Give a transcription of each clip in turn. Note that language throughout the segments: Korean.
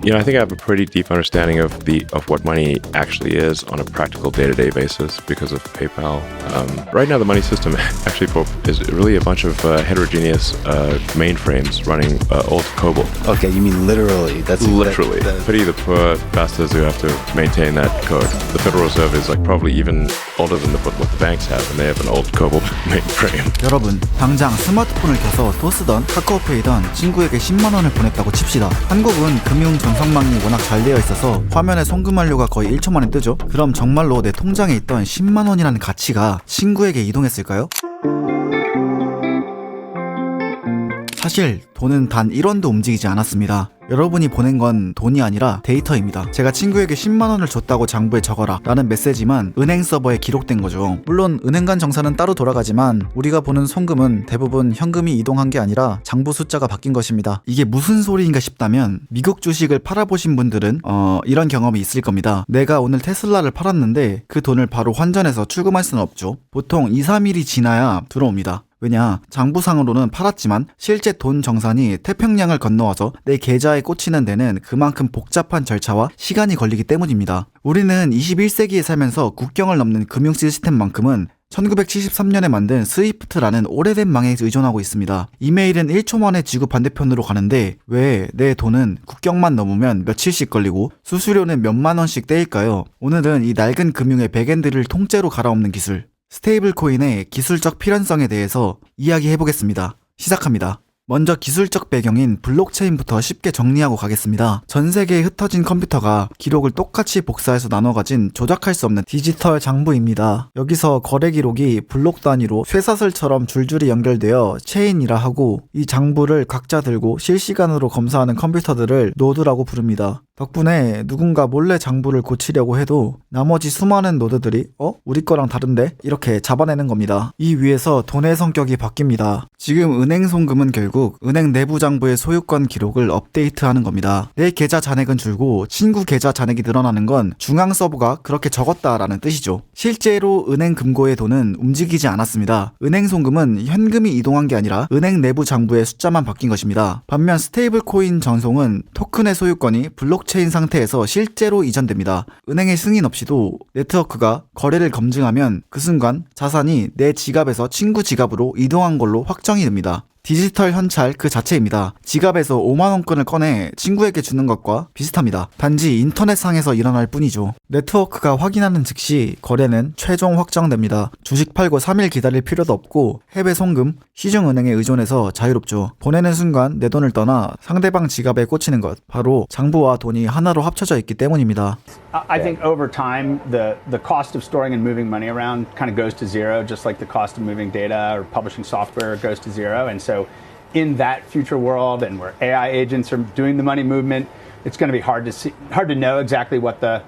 I think I have a pretty deep understanding of what money actually is on a practical day-to-day basis because of PayPal. Right now, the money system actually is really a bunch of heterogeneous mainframes running old COBOL. Okay, you mean literally? That's literally. Pity the poor bastards who have to maintain that code. The Federal Reserve is like probably even older than what the banks have, and they have an old COBOL mainframe. 여러분, 당장 스마트폰을 켜서 토스던 카카오페이던 친구에게 10만 원을 보냈다고 칩시다. 한국은 금융 전송망이 워낙 잘 되어 있어서 화면에 송금 완료가 거의 1초 만에 뜨죠. 그럼 정말로 내 통장에 있던 10만 원이라는 가치가 친구에게 이동했을까요? 사실 돈은 단 1원도 움직이지 않았습니다. 여러분이 보낸 건 돈이 아니라 데이터입니다. 제가 친구에게 10만 원을 줬다고 장부에 적어라 라는 메시지만 은행 서버에 기록된 거죠. 물론 은행 간 정산은 따로 돌아가지만 우리가 보는 송금은 대부분 현금이 이동한 게 아니라 장부 숫자가 바뀐 것입니다. 이게 무슨 소리인가 싶다면 미국 주식을 팔아보신 분들은 이런 경험이 있을 겁니다. 내가 오늘 테슬라를 팔았는데 그 돈을 바로 환전해서 출금할 수는 없죠. 보통 2-3일이 지나야 들어옵니다. 왜냐, 장부상으로는 팔았지만 실제 돈 정산이 태평양을 건너와서 내 계좌에 꽂히는 데는 그만큼 복잡한 절차와 시간이 걸리기 때문입니다. 우리는 21세기에 살면서 국경을 넘는 금융 시스템만큼은 1973년에 만든 스위프트라는 오래된 망에 의존하고 있습니다. 이메일은 1초 만에 지구 반대편으로 가는데 왜 내 돈은 국경만 넘으면 며칠씩 걸리고 수수료는 몇만 원씩 떼일까요? 오늘은 이 낡은 금융의 백엔드를 통째로 갈아엎는 기술, 스테이블 코인의 기술적 필연성에 대해서 이야기해보겠습니다. 시작합니다. 먼저 기술적 배경인 블록체인부터 쉽게 정리하고 가겠습니다. 전 세계에 흩어진 컴퓨터가 기록을 똑같이 복사해서 나눠 가진 조작할 수 없는 디지털 장부입니다. 여기서 거래 기록이 블록 단위로 쇠사슬처럼 줄줄이 연결되어 체인이라 하고, 이 장부를 각자 들고 실시간으로 검사하는 컴퓨터들을 노드라고 부릅니다. 덕분에 누군가 몰래 장부를 고치려고 해도 나머지 수많은 노드들이 우리 거랑 다른데? 이렇게 잡아내는 겁니다. 이 위에서 돈의 성격이 바뀝니다. 지금 은행 송금은 결국 은행 내부 장부의 소유권 기록을 업데이트하는 겁니다. 내 계좌 잔액은 줄고 친구 계좌 잔액이 늘어나는 건 중앙 서버가 그렇게 적었다라는 뜻이죠. 실제로 은행 금고의 돈은 움직이지 않았습니다. 은행 송금은 현금이 이동한 게 아니라 은행 내부 장부의 숫자만 바뀐 것입니다. 반면 스테이블 코인 전송은 토큰의 소유권이 블록체인 상태에서 실제로 이전됩니다. 은행의 승인 없이도 네트워크가 거래를 검증하면 그 순간 자산이 내 지갑에서 친구 지갑으로 이동한 걸로 확정이 됩니다. 디지털 현찰 그 자체입니다. 지갑에서 5만원권을 꺼내 친구에게 주는 것과 비슷합니다. 단지 인터넷상에서 일어날 뿐이죠. 네트워크가 확인하는 즉시 거래는 최종 확정됩니다. 주식 팔고 3일 기다릴 필요도 없고 해외 송금, 시중은행에 의존해서 자유롭죠. 보내는 순간 내 돈을 떠나 상대방 지갑에 꽂히는 것, 바로 장부와 돈이 하나로 합쳐져 있기 때문입니다. I think over time, the cost of storing and moving money around kind of goes to zero, just like the cost of moving data or publishing software goes to zero. And so in that future world and where AI agents are doing the money movement, it's going to be hard to know exactly what the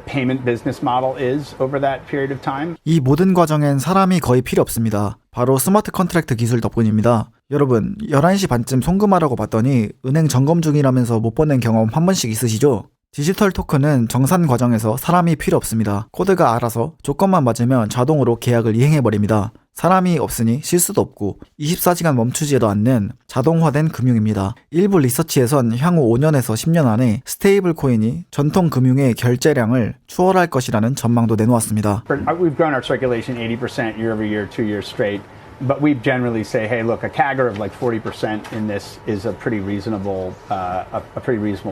payment business model is over that period of time. 이 모든 과정엔 사람이 거의 필요 없습니다. 바로 스마트 컨트랙트 기술 덕분입니다. 여러분, 11시 반쯤 송금하라고 봤더니 은행 점검 중이라면서 못 보낸 경험 한 번씩 있으시죠? 디지털 토큰은 정산 과정에서 사람이 필요 없습니다. 코드가 알아서 조건만 맞으면 자동으로 계약을 이행해버립니다. 사람이 없으니 실수도 없고 24시간 멈추지도 않는 자동화된 금융입니다. 일부 리서치에선 향후 5년에서 10년 안에 스테이블 코인이 전통 금융의 결제량을 추월할 것이라는 전망도 내놓았습니다. We've grown our circulation 80% year over year, 2 years straight. But we generally say, hey, look, a CAGR of like 40% in this is a pretty reasonable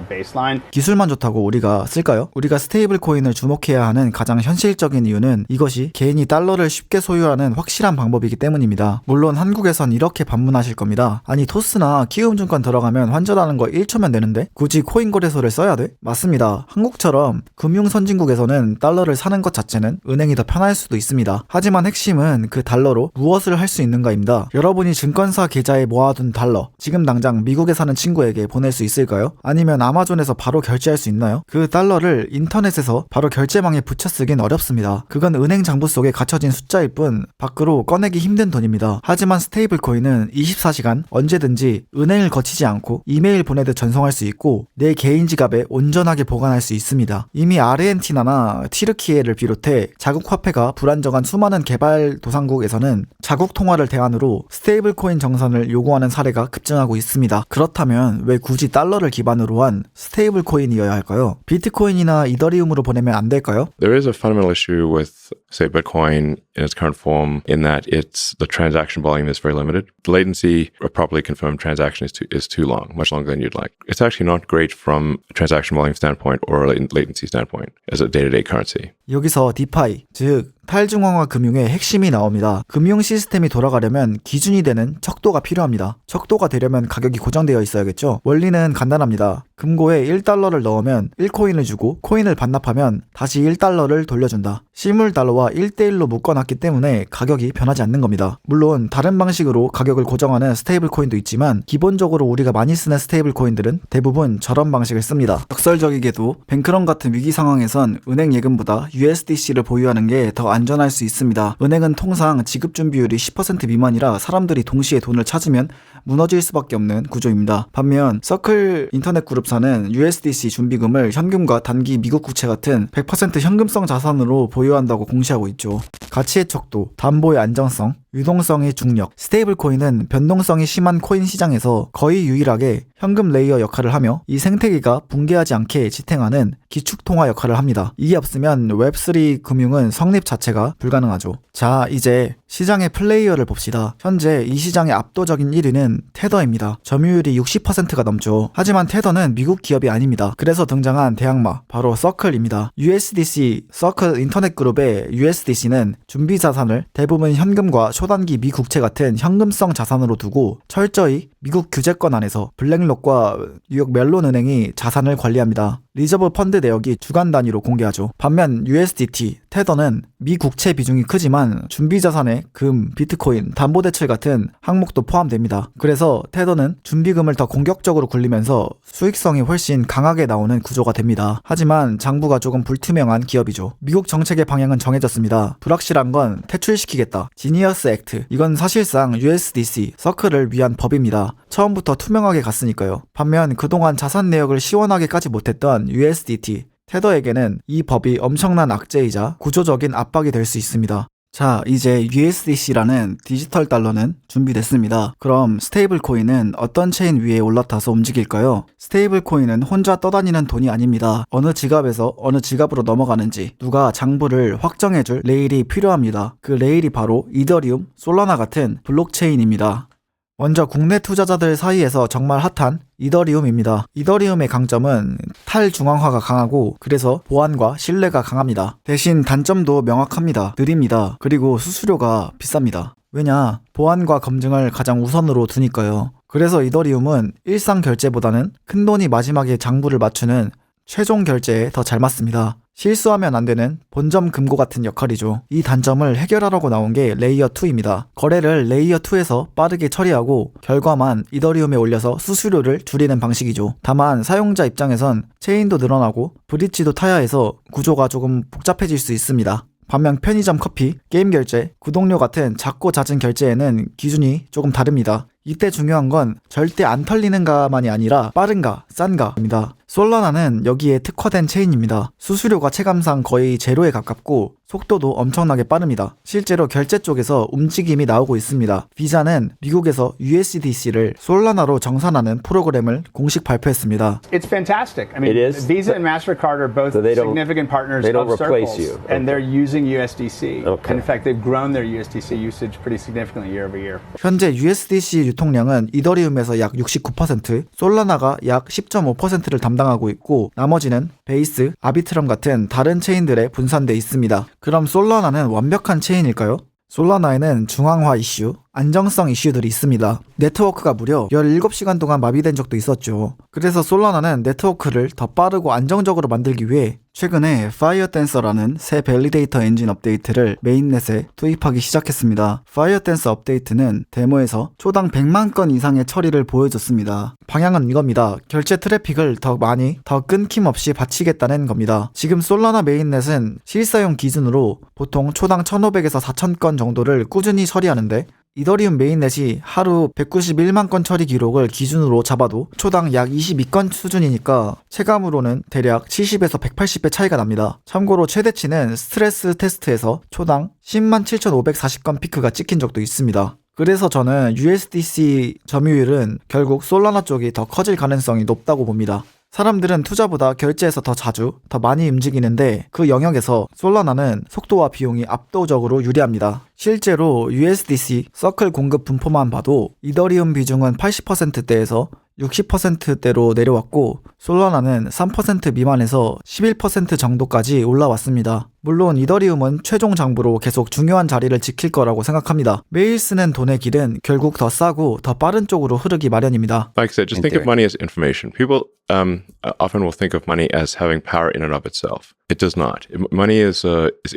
baseline. 기술만 좋다고 우리가 쓸까요? 우리가 스테이블 코인을 주목해야 하는 가장 현실적인 이유는 이것이 개인이 달러를 쉽게 소유하는 확실한 방법이기 때문입니다. 물론 한국에선 이렇게 반문하실 겁니다. 아니, 토스나 키움증권 들어가면 환전하는 거 1초면 되는데 굳이 코인 거래소를 써야 돼? 맞습니다. 한국처럼 금융 선진국에서는 달러를 사는 것 자체는 은행이 더 편할 수도 있습니다. 하지만 핵심은 그 달러로 무엇을 할 수 있는가입니다. 여러분이 증권사 계좌에 모아둔 달러, 지금 당장 미국에 사는 친구에게 보낼 수 있을까요? 아니면 아마존에서 바로 결제할 수 있나요? 그 달러를 인터넷에서 바로 결제망에 붙여 쓰긴 어렵습니다. 그건 은행 장부 속에 갇혀진 숫자일 뿐 밖으로 꺼내기 힘든 돈입니다. 하지만 스테이블 코인은 24시간 언제든지 은행을 거치지 않고 이메일 보내듯 전송할 수 있고 내 개인 지갑에 온전하게 보관할 수 있습니다. 이미 아르헨티나나 튀르키예를 비롯해 자국 화폐가 불안정한 수많은 개발도상국에서는 자국 통화를 대안으로 스테이블 코인 정산을 요구하는 사례가 급증하고 있습니다. 그렇다면 왜 굳이 달러를 기반으로 한 스테이블 코인이어야 할까요? 비트코인이나 이더리움으로 보내면 안 될까요? There is a fundamental issue with, say, Bitcoin in its current form in that the transaction volume is very limited. The latency, a properly confirmed transaction is too long, much longer than you'd like. It's actually not great from a transaction volume standpoint or a latency standpoint as a day-to-day currency. 여기서 디파이, 즉 탈중앙화 금융의 핵심이 나옵니다. 금융 시스템이 돌아가려면 기준이 되는 척도가 필요합니다. 척도가 되려면 가격이 고정되어 있어야겠죠. 원리는 간단합니다. 금고에 1달러를 넣으면 1코인을 주고 코인을 반납하면 다시 1달러를 돌려준다. 실물 달러와 1대1로 묶어놨기 때문에 가격이 변하지 않는 겁니다. 물론 다른 방식으로 가격을 고정하는 스테이블 코인도 있지만 기본적으로 우리가 많이 쓰는 스테이블 코인들은 대부분 저런 방식을 씁니다. 역설적이게도 뱅크런 같은 위기 상황에선 은행 예금보다 USDC를 보유하는 게 더 안전할 수 있습니다. 은행은 통상 지급 준비율이 10% 미만이라 사람들이 동시에 돈을 찾으면 무너질 수밖에 없는 구조입니다. 반면 서클 인터넷 그룹사는 USDC 준비금을 현금과 단기 미국 국채 같은 100% 현금성 자산으로 보유한다고 공시하고 있죠. 가치의 척도, 담보의 안정성, 유동성의 중력, 스테이블 코인은 변동성이 심한 코인 시장에서 거의 유일하게 현금 레이어 역할을 하며 이 생태계가 붕괴하지 않게 지탱하는 기축통화 역할을 합니다. 이게 없으면 웹3 금융은 성립 자체가 불가능하죠. 자, 이제 시장의 플레이어를 봅시다. 현재 이 시장의 압도적인 1위는 테더입니다. 점유율이 60%가 넘죠. 하지만 테더는 미국 기업이 아닙니다. 그래서 등장한 대항마, 바로 서클입니다. USDC, 서클 인터넷 그룹의 USDC는 준비 자산을 대부분 현금과 초단기 미국채 같은 현금성 자산으로 두고 철저히 미국 규제권 안에서 블랙록과 뉴욕 멜론 은행이 자산을 관리합니다. 리저브 펀드 내역이 주간 단위로 공개하죠. 반면 USDT, 테더는 미국채 비중이 크지만 준비 자산에 금, 비트코인, 담보대출 같은 항목도 포함됩니다. 그래서 테더는 준비금을 더 공격적으로 굴리면서 수익성이 훨씬 강하게 나오는 구조가 됩니다. 하지만 장부가 조금 불투명한 기업이죠. 미국 정책의 방향은 정해졌습니다. 불확실한 건 퇴출시키겠다. 지니어스 액트. 이건 사실상 USDC, 서클을 위한 법입니다. 처음부터 투명하게 갔으니까요. 반면 그동안 자산 내역을 시원하게 까지 못했던 USDT, 테더에게는 이 법이 엄청난 악재이자 구조적인 압박이 될 수 있습니다. 자, 이제 USDC라는 디지털 달러는 준비됐습니다. 그럼 스테이블 코인은 어떤 체인 위에 올라타서 움직일까요? 스테이블 코인은 혼자 떠다니는 돈이 아닙니다. 어느 지갑에서 어느 지갑으로 넘어가는지 누가 장부를 확정해줄 레일이 필요합니다. 그 레일이 바로 이더리움, 솔라나 같은 블록체인입니다. 먼저 국내 투자자들 사이에서 정말 핫한 이더리움입니다. 이더리움의 강점은 탈중앙화가 강하고 그래서 보안과 신뢰가 강합니다. 대신 단점도 명확합니다. 느립니다. 그리고 수수료가 비쌉니다. 왜냐? 보안과 검증을 가장 우선으로 두니까요. 그래서 이더리움은 일상 결제보다는 큰돈이 마지막에 장부를 맞추는 최종 결제에 더 잘 맞습니다. 실수하면 안 되는 본점 금고 같은 역할이죠. 이 단점을 해결하려고 나온 게 레이어 2입니다. 거래를 레이어 2에서 빠르게 처리하고 결과만 이더리움에 올려서 수수료를 줄이는 방식이죠. 다만 사용자 입장에선 체인도 늘어나고 브릿지도 타야 해서 구조가 조금 복잡해질 수 있습니다. 반면 편의점 커피, 게임 결제, 구독료 같은 작고 잦은 결제에는 기준이 조금 다릅니다. 이때 중요한 건 절대 안 털리는가만이 아니라 빠른가, 싼가입니다. 솔라나는 여기에 특화된 체인입니다. 수수료가 체감상 거의 제로에 가깝고 속도도 엄청나게 빠릅니다. 실제로 결제 쪽에서 움직임이 나오고 있습니다. 비자는 미국에서 USDC를 솔라나로 정산하는 프로그램을 공식 발표했습니다. It's fantastic. I mean, It is? Visa and MasterCard are both So they don't- significant partners they don't of replace Circles, you. and they're using USDC. Okay. And in fact, they've grown their USDC usage pretty significantly year over year. 현재 USDC 유통량은 이더리움에서 약 69%, 솔라나가 약 10.5%를 담당하고 있고 나머지는 베이스, 아비트럼 같은 다른 체인들에 분산돼 있습니다. 그럼 솔라나는 완벽한 체인일까요? 솔라나에는 중앙화 이슈, 안정성 이슈들이 있습니다. 네트워크가 무려 17시간 동안 마비된 적도 있었죠. 그래서 솔라나는 네트워크를 더 빠르고 안정적으로 만들기 위해 최근에 파이어댄서라는 새 밸리데이터 엔진 업데이트를 메인넷에 투입하기 시작했습니다. 파이어댄서 업데이트는 데모에서 초당 100만 건 이상의 처리를 보여줬습니다. 방향은 이겁니다. 결제 트래픽을 더 많이, 더 끊김없이 바치겠다는 겁니다. 지금 솔라나 메인넷은 실사용 기준으로 보통 초당 1500에서 4000건 정도를 꾸준히 처리하는데 이더리움 메인넷이 하루 191만 건 처리 기록을 기준으로 잡아도 초당 약 22건 수준이니까 체감으로는 대략 70에서 180배 차이가 납니다. 참고로 최대치는 스트레스 테스트에서 초당 10만 7,540건 피크가 찍힌 적도 있습니다. 그래서 저는 USDC 점유율은 결국 솔라나 쪽이 더 커질 가능성이 높다고 봅니다. 사람들은 투자보다 결제에서 더 자주, 더 많이 움직이는데 그 영역에서 솔라나는 속도와 비용이 압도적으로 유리합니다. 실제로 USDC 서클 공급 분포만 봐도 이더리움 비중은 80%대에서 60%대로 내려왔고 솔라나는 3% 미만에서 11% 정도까지 올라왔습니다. 물론 이더리움은 최종 장부로 계속 중요한 자리를 지킬 거라고 생각합니다. 매일 쓰는 돈의 길은 결국 더 싸고 더 빠른 쪽으로 흐르기 마련입니다. Like I said, just think of money as information. People often will think of money as having power in and of itself. It does not. Money is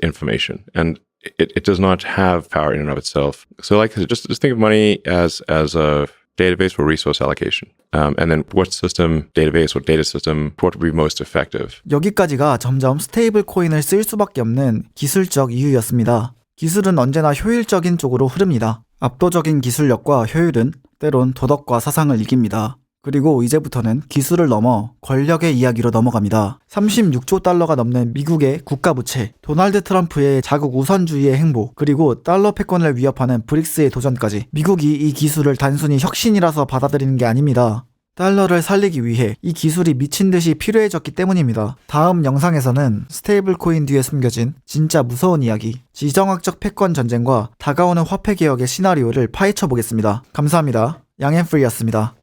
information, and it does not have power in and of itself. So, like I said, just think of money as a database for resource allocation. And then what system, database or data system, what would be most effective? 여기까지가 점점 스테이블 코인을 쓸 수밖에 없는 기술적 이유였습니다. 기술은 언제나 효율적인 쪽으로 흐릅니다. 압도적인 기술력과 효율은 때론 도덕과 사상을 이깁니다. 그리고 이제부터는 기술을 넘어 권력의 이야기로 넘어갑니다. 36조 달러가 넘는 미국의 국가부채, 도널드 트럼프의 자국 우선주의의 행보, 그리고 달러 패권을 위협하는 브릭스의 도전까지 미국이 이 기술을 단순히 혁신이라서 받아들이는 게 아닙니다. 달러를 살리기 위해 이 기술이 미친 듯이 필요해졌기 때문입니다. 다음 영상에서는 스테이블 코인 뒤에 숨겨진 진짜 무서운 이야기, 지정학적 패권 전쟁과 다가오는 화폐 개혁의 시나리오를 파헤쳐 보겠습니다. 감사합니다. 양앤프리였습니다.